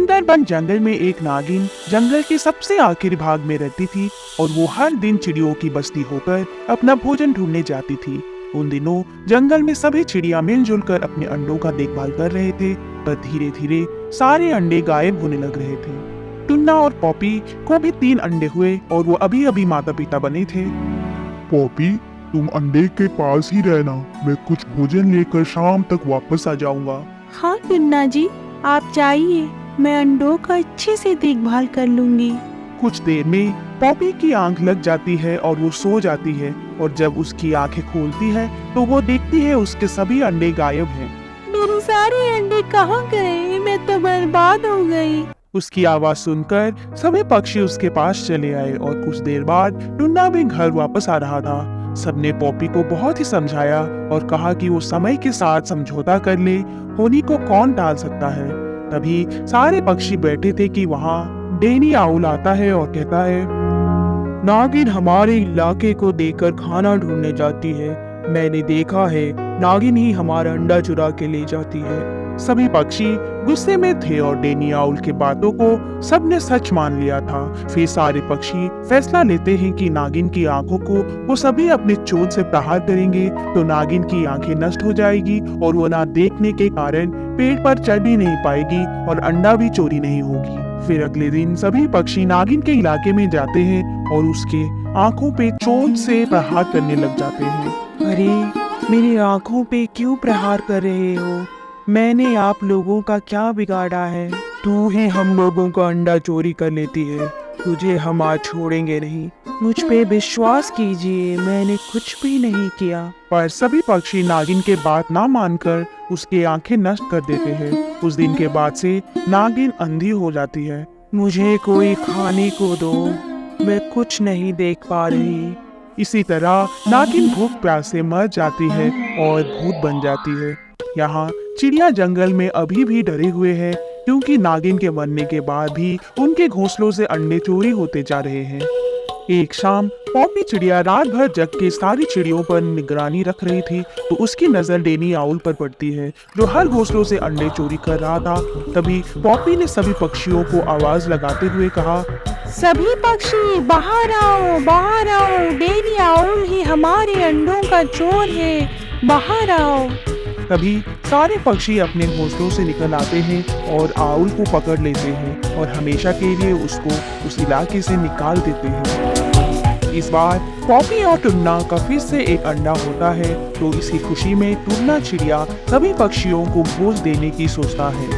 सुंदरबन जंगल में एक नागिन जंगल के सबसे आखिरी भाग में रहती थी और वो हर दिन चिड़ियों की बस्ती होकर अपना भोजन ढूंढने जाती थी। उन दिनों जंगल में सभी चिड़िया मिलजुल कर अपने अंडों का देखभाल कर रहे थे, पर धीरे धीरे सारे अंडे गायब होने लग रहे थे। टुन्ना और पॉपी को भी 3 अंडे हुए और वो अभी अभी माता पिता बने थे। पॉपी, तुम अंडे के पास ही रहना, मैं कुछ भोजन लेकर शाम तक वापस आ जाऊंगा। हाँ टुन्ना जी, आप जाइए, मैं अंडों का अच्छे से देखभाल कर लूंगी। कुछ देर में पॉपी की आंख लग जाती है और वो सो जाती है, और जब उसकी आंखें खोलती है तो वो देखती है उसके सभी अंडे गायब हैं। मेरे सारे अंडे कहाँ गए? मैं तो बर्बाद हो गई। उसकी आवाज सुनकर सभी पक्षी उसके पास चले आए और कुछ देर बाद टुन्ना भी घर वापस आ रहा था। सबने पॉपी को बहुत ही समझाया और कहा कि वो समय के साथ समझौता कर ले, होनी को कौन टाल सकता है। तभी सारे पक्षी बैठे थे कि वहाँ डेनी आउल आता है और कहता है, नागिन हमारे इलाके को देखकर खाना ढूंढने जाती है। मैंने देखा है, नागिन ही हमारा अंडा चुरा के ले जाती है। सभी पक्षी गुस्से में थे और डेनी आउल के बातों को सबने सच मान लिया था। फिर सारे पक्षी फैसला लेते हैं कि नागिन की आंखों को वो सभी अपने चोंच से प्रहार करेंगे तो नागिन की आंखें नष्ट हो जाएगी और वो ना देखने के कारण पेड़ पर चढ़ भी नहीं पाएगी और अंडा भी चोरी नहीं होगी। फिर अगले दिन सभी पक्षी नागिन के इलाके में जाते हैं और उसके आंखों पे चोंच से प्रहार करने लग जाते हैं। अरे, मेरी आंखों पे क्यों प्रहार कर रहे हो? मैंने आप लोगों का क्या बिगाड़ा है? तू ही हम लोगों का अंडा चोरी कर लेती है, तुझे हम आज छोड़ेंगे नहीं। मुझ पे विश्वास कीजिए, मैंने कुछ भी नहीं किया। पर सभी पक्षी नागिन के बात ना मानकर उसकी आंखें नष्ट कर देते हैं। उस दिन के बाद से नागिन अंधी हो जाती है। मुझे कोई खाने को दो, मैं कुछ नहीं देख पा रही। इसी तरह नागिन भूख प्यास से मर जाती है और भूत बन जाती है। यहाँ चिड़िया जंगल में अभी भी डरे हुए हैं, क्योंकि नागिन के मरने के बाद भी उनके घोंसलों से अंडे चोरी होते जा रहे हैं। एक शाम पॉपी चिड़िया रात भर जग के सारी चिड़ियों पर निगरानी रख रही थी, तो उसकी नजर डेनी आउल पर पड़ती है, जो हर घोंसलों से अंडे चोरी कर रहा था। तभी पॉपी ने सभी पक्षियों को आवाज लगाते हुए कहा, सभी पक्षी बाहर आओ, बाहर आओ, डेनी आउल ही हमारे अंडों का चोर है, बाहर आओ। तभी सारे पक्षी अपने घोंसलों से निकल आते हैं और आउल को पकड़ लेते हैं और हमेशा के लिए उसको उस इलाके से निकाल देते हैं। इस बार पॉपी और टुन्ना का फिर से एक अंडा होता है, तो इसी खुशी में टुन्ना चिड़िया सभी पक्षियों को भोज देने की सोचता है।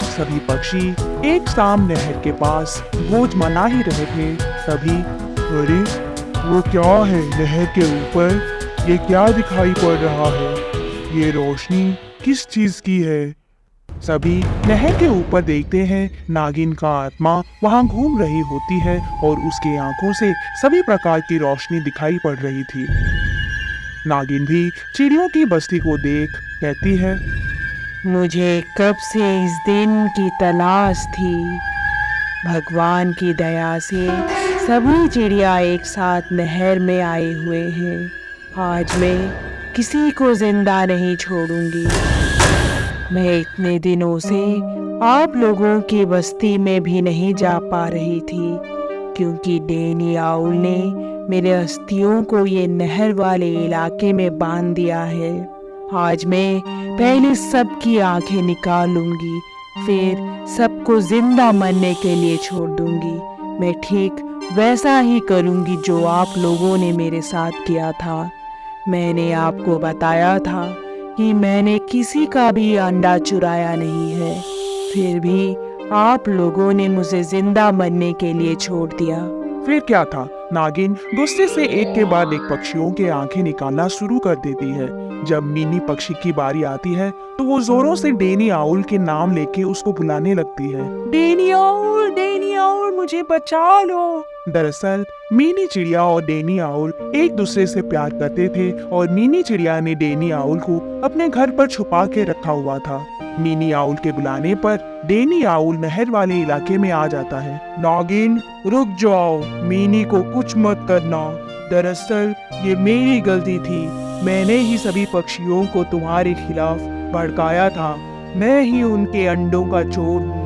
सभी पक्षी एक शाम नहर के पास भोज मना ही रहे थे। तभी अरे, वो क्या है नहर के ऊपर? ये क्या दिखाई पड़ रहा है? ये रोशनी किस चीज की है? सभी नहर के ऊपर देखते हैं। नागिन का आत्मा वहां घूम रही होती है और उसके आंखों से सभी प्रकार की रोशनी दिखाई पड़ रही थी। नागिन भी चिड़ियों की बस्ती को देख कहती है, मुझे कब से इस दिन की तलाश थी। भगवान की दया से सभी चिड़िया एक साथ नहर में आए हुए हैं। आज मैं किसी को जिंदा नहीं छोड़ूंगी। मैं इतने दिनों से आप लोगों की बस्ती में भी नहीं जा पा रही थी, क्योंकि डेनी आउल ने मेरे अस्थियों को ये नहर वाले इलाके में बांध दिया है। आज मैं पहले सबकी आंखें निकाल लूंगी, फिर सबको जिंदा मरने के लिए छोड़ दूंगी। मैं ठीक वैसा ही करूंगी जो आप लोगों ने मेरे साथ किया था। मैंने आपको बताया था कि मैंने किसी का भी अंडा चुराया नहीं है, फिर भी आप लोगों ने मुझे जिंदा मरने के लिए छोड़ दिया। फिर क्या था, नागिन गुस्से से एक के बाद एक पक्षियों के आंखें निकालना शुरू कर देती है। जब मीनी पक्षी की बारी आती है तो वो जोरों से डेनी आउल के नाम लेके उसको बुलाने लगती है। डेनी आउल, मुझे बचा लो। दरअसल मीनी चिड़िया और डेनी आउल एक दूसरे से प्यार करते थे और मीनी चिड़िया ने डेनी आउल को अपने घर पर छुपा के रखा हुआ था। मीनी आउल के बुलाने पर डेनी आउल नहर वाले इलाके में आ जाता है। नागिन, रुक जाओ, मीनी को कुछ मत करना। दरअसल ये मेरी गलती थी, मैंने ही सभी पक्षियों को तुम्हारे खिलाफ भड़काया था। मैं ही उनके अंडों का चोर हूँ।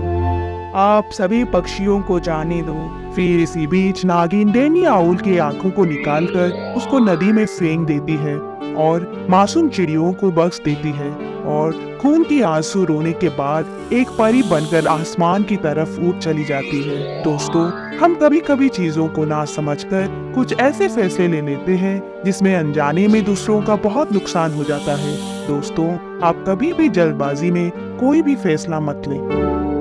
आप सभी पक्षियों को जाने दो। फिर इसी बीच नागिन डैनी आउल की आंखों को निकालकर उसको नदी में फेंक देती है और मासूम चिड़ियों को बख्श देती है और खून की आंसू रोने के बाद एक परी बनकर आसमान की तरफ उड़ चली जाती है। दोस्तों, हम कभी कभी चीजों को ना समझकर कुछ ऐसे फैसले ले लेते हैं जिसमें अनजाने में दूसरों का बहुत नुकसान हो जाता है। दोस्तों, आप कभी भी जल्दबाजी में कोई भी फैसला मत लें।